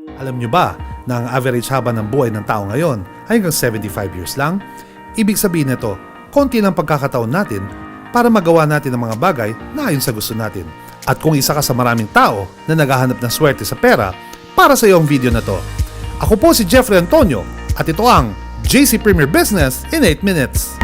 Alam nyo ba na ang average haba ng buhay ng tao ngayon ay hanggang 75 years lang? Ibig sabihin nito, konti ng pagkakataon natin para magawa natin ang mga bagay na ayon sa gusto natin. At kung isa ka sa maraming tao na naghahanap ng swerte sa pera, para sa iyo ang video na to. Ako po si Jeffrey Antonio at ito ang JC Premier Business in 8 Minutes.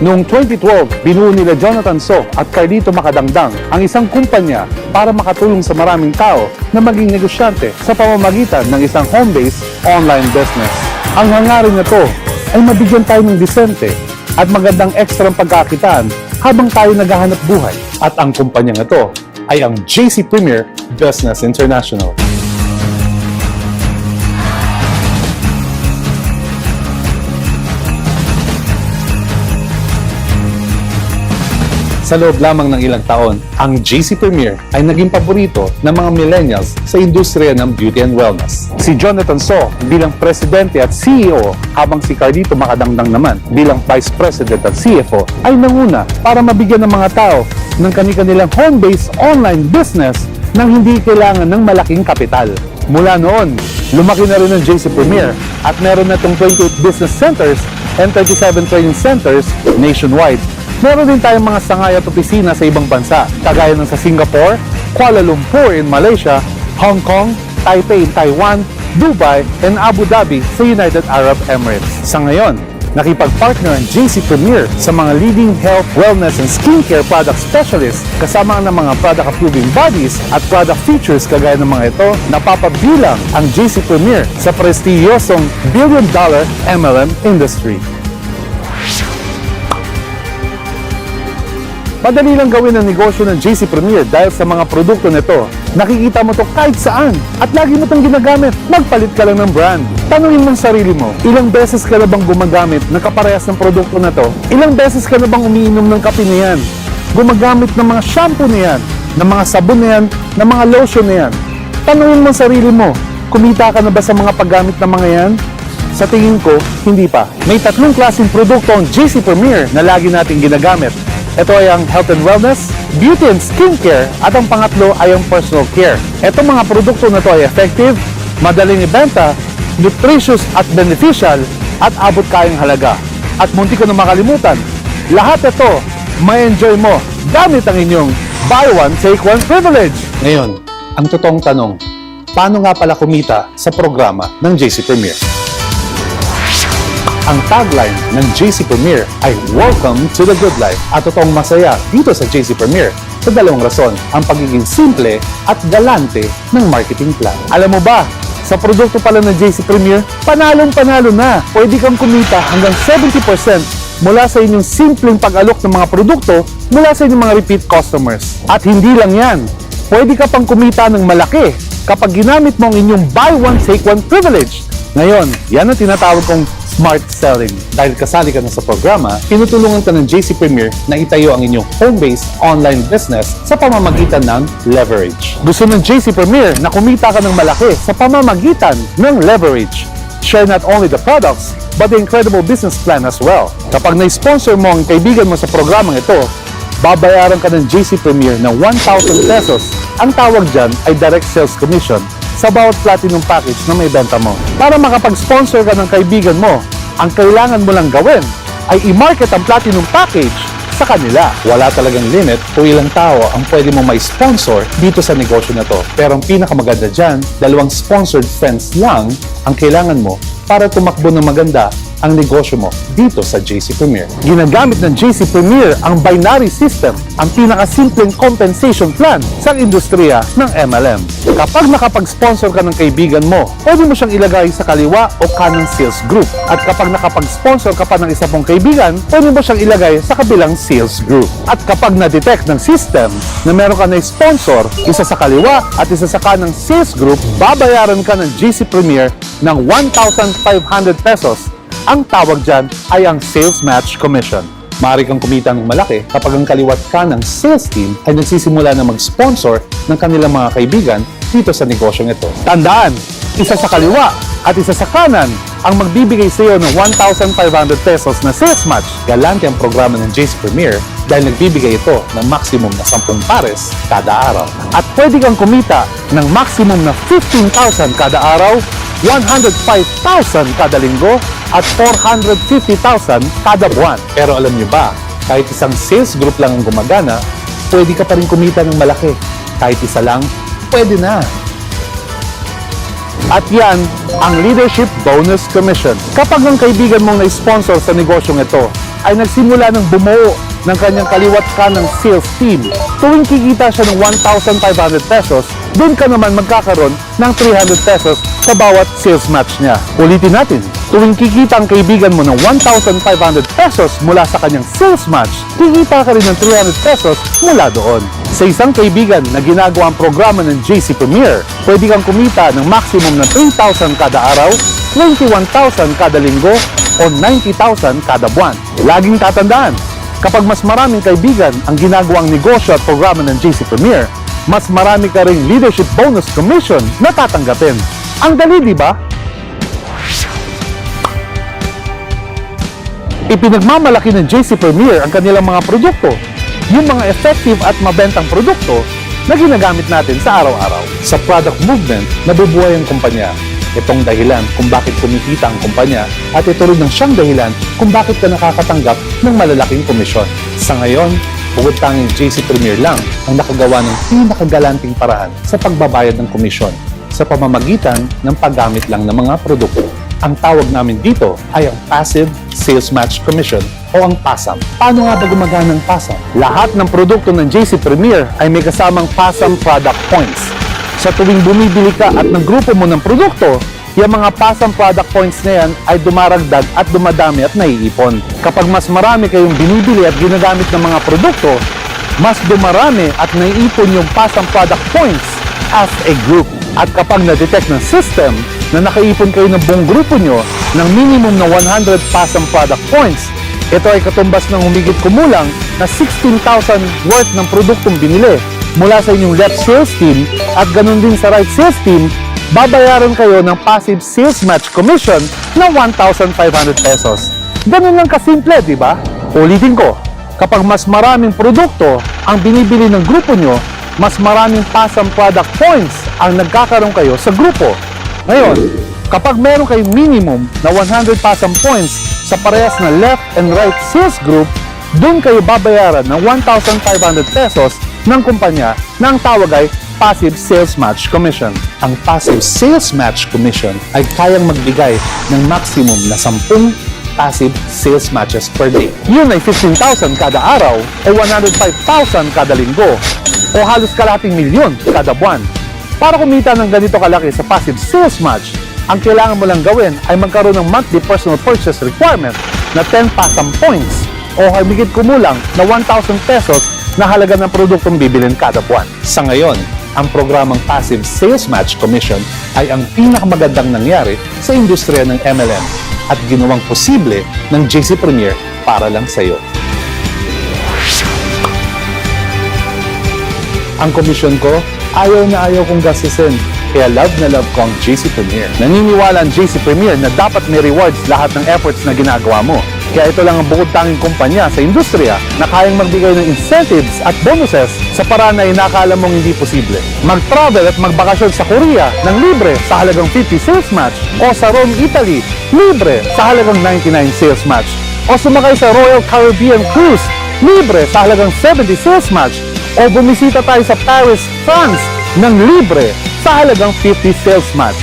Noong 2012, binuo nila Jonathan So at Carlito Macadangdang ang isang kumpanya para makatulong sa maraming tao na maging negosyante sa pamamagitan ng isang home-based online business. Ang hangarin na to ay mabigyan tayo ng disente at magandang ekstrang pagkakitaan habang tayo naghahanap buhay. At ang kumpanya na to ay ang JC Premier Business International. Sa loob lamang ng ilang taon, ang JC Premier ay naging paborito ng mga millennials sa industriya ng beauty and wellness. Si Jonathan So bilang presidente at CEO, habang si Carlito Macadangdang naman bilang vice president at CFO ay nanguna para mabigyan ng mga tao ng kanilang home-based online business nang hindi kailangan ng malaking kapital. Mula noon, lumaki na rin ang JC Premier at meron na itong 28 business centers and 37 training centers nationwide. Meron din tayong mga sangay at opisina sa ibang bansa, kagaya ng sa Singapore, Kuala Lumpur in Malaysia, Hong Kong, Taipei in Taiwan, Dubai, and Abu Dhabi sa United Arab Emirates. Sa ngayon, nakipag-partner ang JC Premier sa mga leading health, wellness, and skincare product specialists kasama ng mga product approving bodies at product features kagaya ng mga ito, napapabilang ang JC Premier sa prestiyosong billion-dollar MLM industry. Madali lang gawin ang negosyo ng JC Premier dahil sa mga produkto nito. Nakikita mo to kahit saan at lagi mo itong ginagamit. Magpalit ka lang ng brand. Tanungin mo ang sarili mo, ilang beses ka na bang gumagamit ng kaparehas ng produkto na to? Ilang beses ka na bang umiinom ng kape na yan? Gumagamit ng mga shampoo na yan, ng mga sabon na yan, ng mga lotion na yan? Tanungin mo ang sarili mo, kumita ka na ba sa mga paggamit ng mga yan? Sa tingin ko, hindi pa. May tatlong klaseng produkto ang JC Premier na lagi nating ginagamit. Ito ay ang health and wellness, beauty and skincare, at ang pangatlo ay ang personal care. Itong mga produkto na ito ay effective, madaling ibenta, nutritious at beneficial, at abot kayang halaga. At munti ko na makalimutan, lahat ito ma-enjoy mo gamit ang inyong buy one, take one privilege. Ngayon, ang totoong tanong, paano nga pala kumita sa programa ng JC Premier? Ang tagline ng JC Premier ay Welcome to the Good Life at totoong masaya dito sa JC Premier sa dalawang rason, ang pagiging simple at galante ng marketing plan. Alam mo ba, sa produkto pala ng JC Premier, panalong-panalo na. Pwede kang kumita hanggang 70% mula sa inyong simpleng pag-alok ng mga produkto mula sa inyong mga repeat customers. At hindi lang yan, pwede ka pang kumita ng malaki kapag ginamit mo ang inyong buy one, take one privilege. Ngayon, yan ang tinatawag kong smart selling. Dahil kasali ka na sa programa, tinutulungan ka ng JC Premier na itayo ang inyong home-based online business sa pamamagitan ng leverage. Gusto ng JC Premier na kumita ka ng malaki sa pamamagitan ng leverage. Share not only the products, but the incredible business plan as well. Kapag na-sponsor mo ang kaibigan mo sa programang ito, babayaran ka ng JC Premier ng 1,000 pesos. Ang tawag dyan ay direct sales commission sa bawat platinum package na may benta mo. Para makapag-sponsor ka ng kaibigan mo, ang kailangan mo lang gawin ay i-market ang platinum package sa kanila. Wala talagang limit kung ilang tao ang pwede mo may-sponsor dito sa negosyo na to. Pero ang pinakamaganda dyan, 2 sponsored friends lang ang kailangan mo para tumakbo ng maganda ang negosyo mo dito sa JC Premier. Ginagamit ng JC Premier ang binary system, ang pinakasimpleng compensation plan sa industriya ng MLM. Kapag nakapag-sponsor ka ng kaibigan mo, pwede mo siyang ilagay sa kaliwa o kanang sales group. At kapag nakapag-sponsor ka pa ng isa mong kaibigan, pwede mo siyang ilagay sa kabilang sales group. At kapag na-detect ng system na meron ka na sponsor, isa sa kaliwa at isa sa kanang sales group, babayaran ka ng JC Premier ng 1,500 pesos. Ang tawag dyan ay ang sales match commission. Maaari kang kumita ng malaki kapag ang kaliwat ka ng sales team ay nagsisimula na mag-sponsor ng kanilang mga kaibigan dito sa negosyong ito. Tandaan, isa sa kaliwa at isa sa kanan ang magbibigay sa iyo ng 1,500 pesos na sales match. Galante ang programa ng JC Premier dahil nagbibigay ito ng maximum na 10 pares kada araw. At pwede kang kumita ng maximum na 15,000 kada araw, 105,000 kada linggo at 450,000 kada buwan. Pero alam niyo ba, kahit isang sales group lang ang gumagana, pwede ka pa rin kumita ng malaki. Kahit isa lang, pwede na. At yan ang Leadership Bonus Commission. Kapag ang kaibigan mong na-sponsor sa negosyong ito ay nagsimula ng bumuo ng kanyang kaliwat ka ng sales team, tuwing kikita siya ng 1,500 pesos, doon ka naman magkakaroon ng 300 pesos sa bawat sales match niya. Ulitin natin, tuwing kikita ang kaibigan mo ng 1,500 pesos mula sa kanyang sales match, kikita ka rin ng 300 pesos mula doon. Sa isang kaibigan na ginagawa ang programa ng JC Premier, pwede kang kumita ng maximum na 3,000 kada araw, 21,000 kada linggo, o 90,000 kada buwan. Laging tatandaan, kapag mas maraming kaibigan ang ginagawang negosyo at programa ng JC Premier, mas marami ka ring Leadership Bonus Commission na tatanggapin. Ang dali, di ba? Ipinagmamalaki ng JC Premier ang kanilang mga produkto, yung mga effective at mabentang produkto na ginagamit natin sa araw-araw. Sa product movement, nabubuhay ang kumpanya. Itong dahilan kung bakit kumikita ang kumpanya at ito rin ang siyang dahilan kung bakit ka nakakatanggap ng malalaking komisyon. Sa ngayon, bukod tanging JC Premier lang ang nakagawa ng pinakagalanting paraan sa pagbabayad ng komisyon sa pamamagitan ng paggamit lang ng mga produkto. Ang tawag namin dito ay ang Passive Sales Match Commission o ang PASAM. Paano nga ba gumagana ang PASAM? Lahat ng produkto ng JC Premier ay may kasamang PASAM Product Points. Sa tuwing bumibili ka at ng grupo mo ng produkto, yung mga PASAM product points na yan ay dumaragdag at dumadami at naiipon. Kapag mas marami kayong binibili at ginagamit ng mga produkto, mas dumarami at naiipon yung PASAM product points as a group. At kapag na-detect ng system na nakaipon kayo ng buong grupo nyo ng minimum na 100 PASAM product points, ito ay katumbas ng humigit kumulang na 16,000 worth ng produktong binili mula sa inyong left sales team at ganun din sa right sales team, babayaran kayo ng passive sales match commission na 1,500 pesos. Ganun lang kasimple, di ba? Ulitin ko, kapag mas maraming produkto ang binibili ng grupo nyo, mas maraming PASAM product points ang nagkakaroon kayo sa grupo. Ngayon, kapag meron kayong minimum na 100 PASAM points sa parehas na left and right sales group, doon kayo babayaran ng 1,500 pesos ng kumpanya na ang tawag ay Passive Sales Match Commission. Ang Passive Sales Match Commission ay kayang magbigay ng maximum na 10 passive sales matches per day. Yun ay 15,000 kada araw o 105,000 kada linggo o halos kalahating milyon kada buwan. Para kumita ng ganito kalaki sa passive sales match, ang kailangan mo lang gawin ay magkaroon ng monthly personal purchase requirement na 10 PASAM points o higit kumulang na 1,000 pesos na halaga ng produktong bibilin kada buwan. Sa ngayon, ang programang Passive Sales Match Commission ay ang pinakamagandang nangyari sa industriya ng MLM at ginawang posible ng JC Premier para lang sa iyo. Ang komisyon ko, ayaw na ayaw kong gastusin. Kaya love na love ko ang JC Premier. Naniniwala ang JC Premier na dapat may rewards lahat ng efforts na ginagawa mo. Kaya ito lang ang bukod tanging kumpanya sa industriya na kayang magbigay ng incentives at bonuses sa paraan na inakala mong hindi posible. Mag-travel at magbakasyon sa Korea ng libre sa halagang 50 sales match o sa Rome, Italy, libre sa halagang 99 sales match o sumakay sa Royal Caribbean Cruise libre sa halagang 70 sales match. O bumisita tayo sa Paris, France ng libre sa halagang 50 sales match.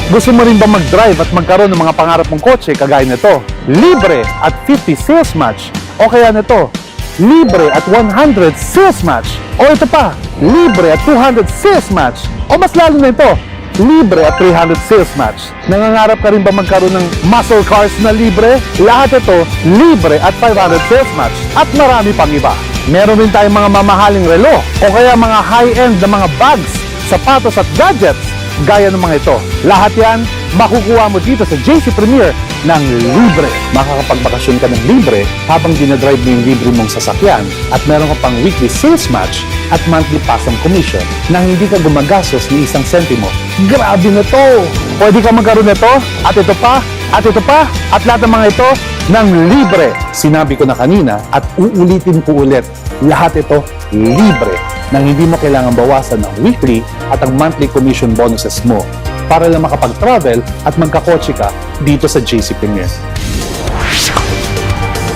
Gusto mo rin ba mag-drive at magkaroon ng mga pangarap mong kotse kagaya nito? Libre at 50 sales match. O kaya nito, libre at 100 sales match. O ito pa, libre at 200 sales match. O mas lalo na ito, libre at 300 sales match. Nangangarap ka rin ba magkaroon ng muscle cars na libre? Lahat ito, libre at 500 sales match. At marami pang iba. Meron rin tayong mga mamahaling relo o kaya mga high-end na mga bags, sapatos at gadgets gaya ng mga ito. Lahat yan, makukuha mo dito sa JC Premier ng libre. Makakapagbakasyon ka ng libre habang dinadrive mo yung libre mong sasakyan at meron ka pang weekly sales match at monthly pass ang commission na hindi ka gumagastos ni isang sentimo. Grabe na to! Pwede ka magkaroon nito at ito pa, at ito pa, at lahat ng mga ito ng libre. Sinabi ko na kanina at uulitin ko ulit, lahat ito libre nang hindi mo kailangan bawasan ang weekly at ang monthly commission bonuses mo para lang makapag-travel at magkakotse ka dito sa JC Premier.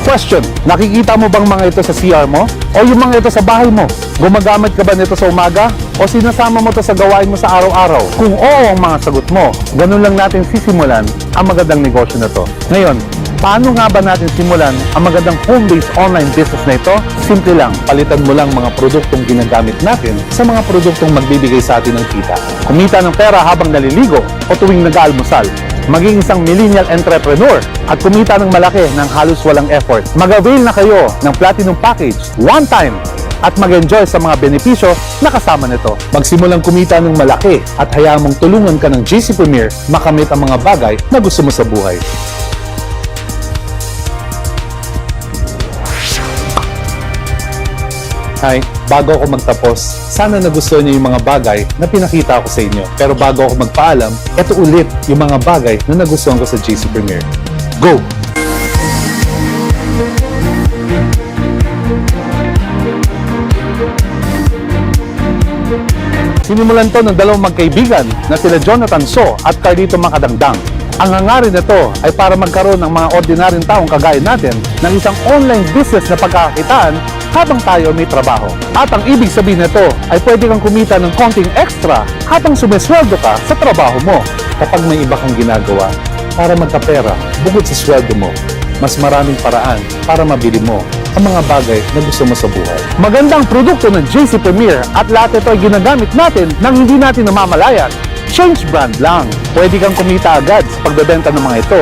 Question, nakikita mo bang mga ito sa CR mo? O yung mga ito sa bahay mo? Gumagamit ka ba nito sa umaga? O sinasama mo ito sa gawain mo sa araw-araw? Kung oo ang mga sagot mo, ganun lang natin sisimulan ang magandang negosyo na to. Ngayon, paano nga ba natin simulan ang magandang home-based online business na ito? Simple lang, palitan mo lang mga produktong ginagamit natin sa mga produktong magbibigay sa atin ng kita. Kumita ng pera habang naliligo o tuwing nag-aalmusal. Maging isang millennial entrepreneur at kumita ng malaki ng halos walang effort. Mag-avail na kayo ng Platinum Package one time at mag-enjoy sa mga benepisyo na kasama nito. Magsimulang kumita ng malaki at hayaan mong tulungan ka ng JC Premier makamit ang mga bagay na gusto mo sa buhay. Hi, bago ako magtapos, sana nagustuhan niyo yung mga bagay na pinakita ko sa inyo. Pero bago ako magpaalam, ito ulit yung mga bagay na nagustuhan ko sa JC Premier. Go! Sinimulan to ng dalawang magkaibigan na sila Jonathan So at Carlito Macadangdang. Ang hangarin nito ay para magkaroon ng mga ordinaryong taong kagaya natin ng isang online business na pagkakakitaan habang tayo may trabaho. At ang ibig sabihin nito ay pwede kang kumita ng konting extra habang sumesweldo ka sa trabaho mo. Kapag may iba kang ginagawa para magkapera bukod sa sweldo mo, mas maraming paraan para mabili mo ang mga bagay na gusto mo sa buhay. Magandang produkto ng JC Premier at lahat ito ay ginagamit natin nang hindi natin namamalayan. Change brand lang. Pwede kang kumita agad sa pagbebenta ng mga ito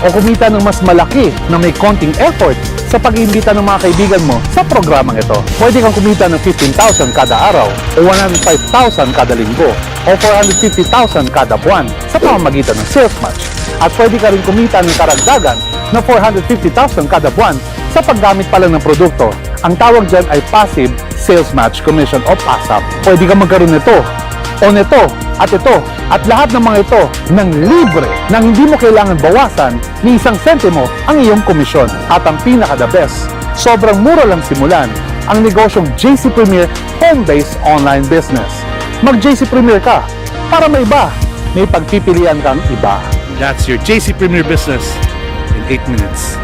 o kumita ng mas malaki na may konting effort sa pag-iimbita ng mga kaibigan mo sa programang ito. Pwede kang kumita ng 15,000 kada araw o 105,000 kada linggo o 450,000 kada buwan sa pamamagitan ng sales match. At pwede ka rin kumita ng karagdagan na 450,000 kada buwan sa paggamit pa lang ng produkto. Ang tawag dyan ay Passive Sales Match Commission o PASAP. Pwede kang magkaroon nito o nito at ito at lahat ng mga ito ng libre nang hindi mo kailangan bawasan ni isang sentimo ang iyong komisyon. At ang pinaka-the best, sobrang mura lang simulan ang negosyong JC Premier Home-Based Online Business. Mag-JC Premier ka para may iba, may pagpipilian kang iba. That's your JC Premier business in 8 minutes.